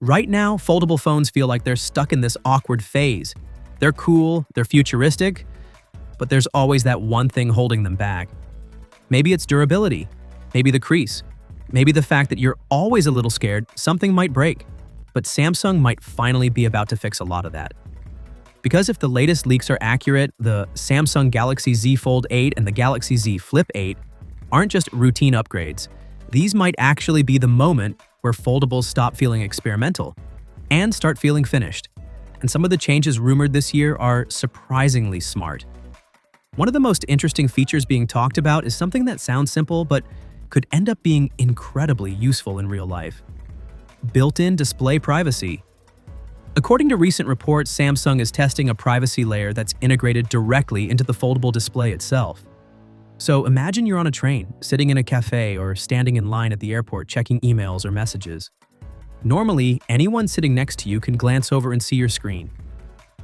Right now, foldable phones feel like they're stuck in this awkward phase. They're cool, they're futuristic, but there's always that one thing holding them back. Maybe it's durability, maybe the crease, maybe the fact that you're always a little scared something might break. But Samsung might finally be about to fix a lot of that. Because if the latest leaks are accurate, the Samsung Galaxy Z Fold 8 and the Galaxy Z Flip 8 aren't just routine upgrades. These might actually be the moment where foldables stop feeling experimental and start feeling finished. And some of the changes rumored this year are surprisingly smart. One of the most interesting features being talked about is something that sounds simple but could end up being incredibly useful in real life: built-in display privacy. According to recent reports, Samsung is testing a privacy layer that's integrated directly into the foldable display itself. So imagine you're on a train, sitting in a cafe, or standing in line at the airport checking emails or messages. Normally, anyone sitting next to you can glance over and see your screen.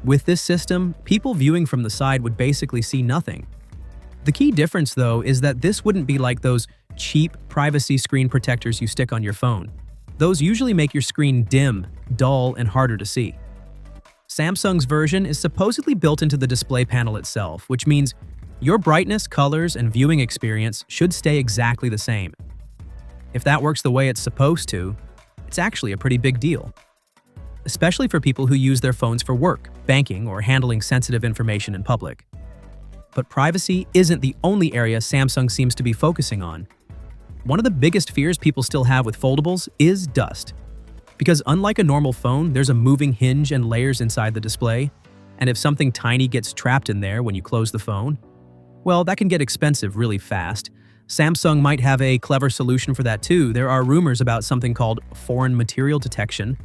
With this system, people viewing from the side would basically see nothing. The key difference, though, is that this wouldn't be like those cheap privacy screen protectors you stick on your phone. Those usually make your screen dim, dull, and harder to see. Samsung's version is supposedly built into the display panel itself, which means your brightness, colors, and viewing experience should stay exactly the same. If that works the way it's supposed to, it's actually a pretty big deal. Especially for people who use their phones for work, banking, or handling sensitive information in public. But privacy isn't the only area Samsung seems to be focusing on. One of the biggest fears people still have with foldables is dust. Because unlike a normal phone, there's a moving hinge and layers inside the display, and if something tiny gets trapped in there when you close the phone, well, that can get expensive really fast. Samsung might have a clever solution for that too. There are rumors about something called foreign material detection.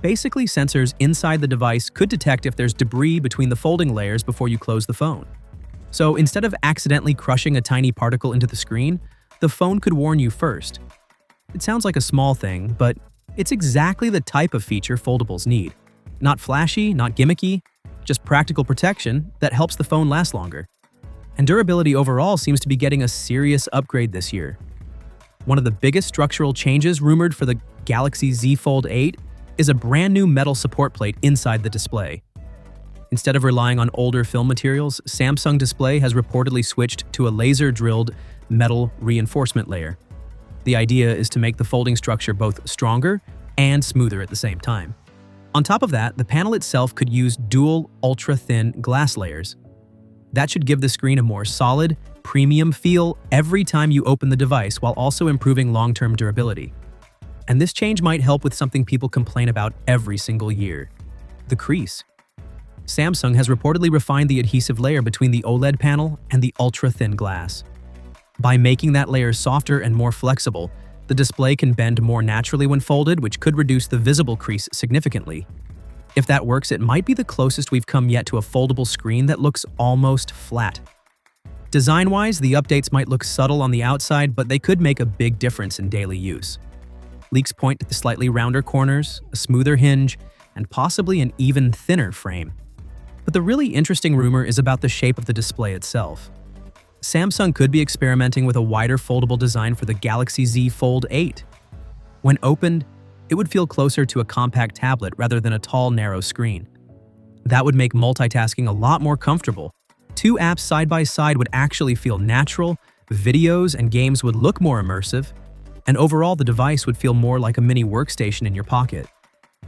Basically, sensors inside the device could detect if there's debris between the folding layers before you close the phone. So instead of accidentally crushing a tiny particle into the screen, the phone could warn you first. It sounds like a small thing, but it's exactly the type of feature foldables need. Not flashy, not gimmicky, just practical protection that helps the phone last longer. And durability overall seems to be getting a serious upgrade this year. One of the biggest structural changes rumored for the Galaxy Z Fold 8 is a brand new metal support plate inside the display. Instead of relying on older film materials, Samsung Display has reportedly switched to a laser-drilled metal reinforcement layer. The idea is to make the folding structure both stronger and smoother at the same time. On top of that, the panel itself could use dual ultra-thin glass layers. That should give the screen a more solid, premium feel every time you open the device while also improving long-term durability. And this change might help with something people complain about every single year: the crease. Samsung has reportedly refined the adhesive layer between the OLED panel and the ultra-thin glass. By making that layer softer and more flexible, the display can bend more naturally when folded, which could reduce the visible crease significantly. If that works, it might be the closest we've come yet to a foldable screen that looks almost flat. Design-wise, the updates might look subtle on the outside, but they could make a big difference in daily use. Leaks point to the slightly rounder corners, a smoother hinge, and possibly an even thinner frame. But the really interesting rumor is about the shape of the display itself. Samsung could be experimenting with a wider foldable design for the Galaxy Z Fold 8. When opened, it would feel closer to a compact tablet rather than a tall, narrow screen. That would make multitasking a lot more comfortable. Two apps side by side would actually feel natural, videos and games would look more immersive, and overall the device would feel more like a mini workstation in your pocket.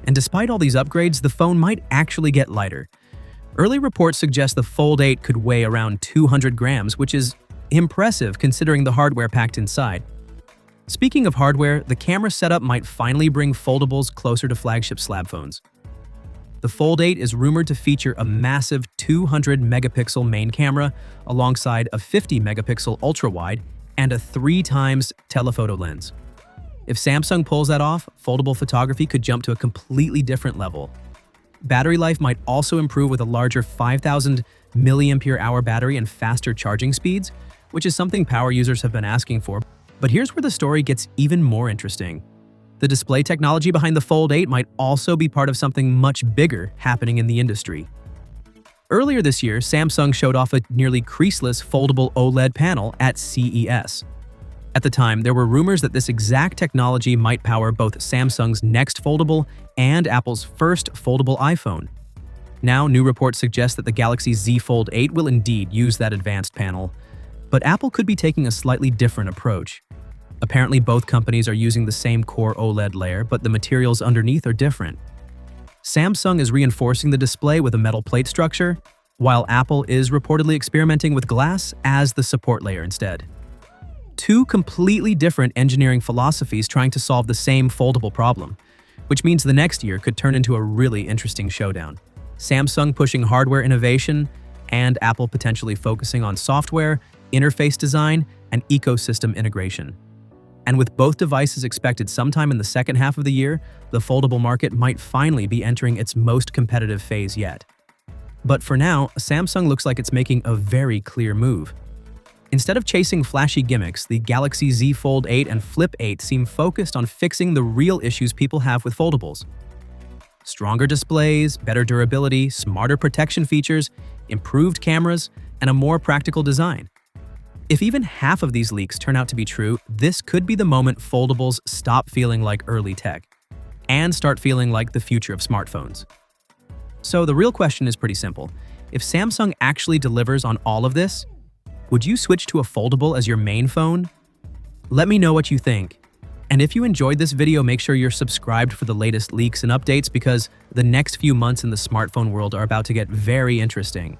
And despite all these upgrades, the phone might actually get lighter. Early reports suggest the Fold 8 could weigh around 200 grams, which is impressive considering the hardware packed inside. Speaking of hardware, the camera setup might finally bring foldables closer to flagship slab phones. The Fold 8 is rumored to feature a massive 200-megapixel main camera alongside a 50-megapixel ultra-wide and a 3x telephoto lens. If Samsung pulls that off, foldable photography could jump to a completely different level. Battery life might also improve with a larger 5,000 mAh battery and faster charging speeds, which is something power users have been asking for. But here's where the story gets even more interesting. The display technology behind the Fold 8 might also be part of something much bigger happening in the industry. Earlier this year, Samsung showed off a nearly creaseless foldable OLED panel at CES. At the time, there were rumors that this exact technology might power both Samsung's next foldable and Apple's first foldable iPhone. Now, new reports suggest that the Galaxy Z Fold 8 will indeed use that advanced panel, but Apple could be taking a slightly different approach. Apparently, both companies are using the same core OLED layer, but the materials underneath are different. Samsung is reinforcing the display with a metal plate structure, while Apple is reportedly experimenting with glass as the support layer instead. Two completely different engineering philosophies trying to solve the same foldable problem, which means the next year could turn into a really interesting showdown. Samsung pushing hardware innovation, and Apple potentially focusing on software, interface design, and ecosystem integration. And with both devices expected sometime in the second half of the year, the foldable market might finally be entering its most competitive phase yet. But for now, Samsung looks like it's making a very clear move. Instead of chasing flashy gimmicks, the Galaxy Z Fold 8 and Flip 8 seem focused on fixing the real issues people have with foldables. Stronger displays, better durability, smarter protection features, improved cameras, and a more practical design. If even half of these leaks turn out to be true, this could be the moment foldables stop feeling like early tech and start feeling like the future of smartphones. So the real question is pretty simple. If Samsung actually delivers on all of this, would you switch to a foldable as your main phone? Let me know what you think. And if you enjoyed this video, make sure you're subscribed for the latest leaks and updates because the next few months in the smartphone world are about to get very interesting.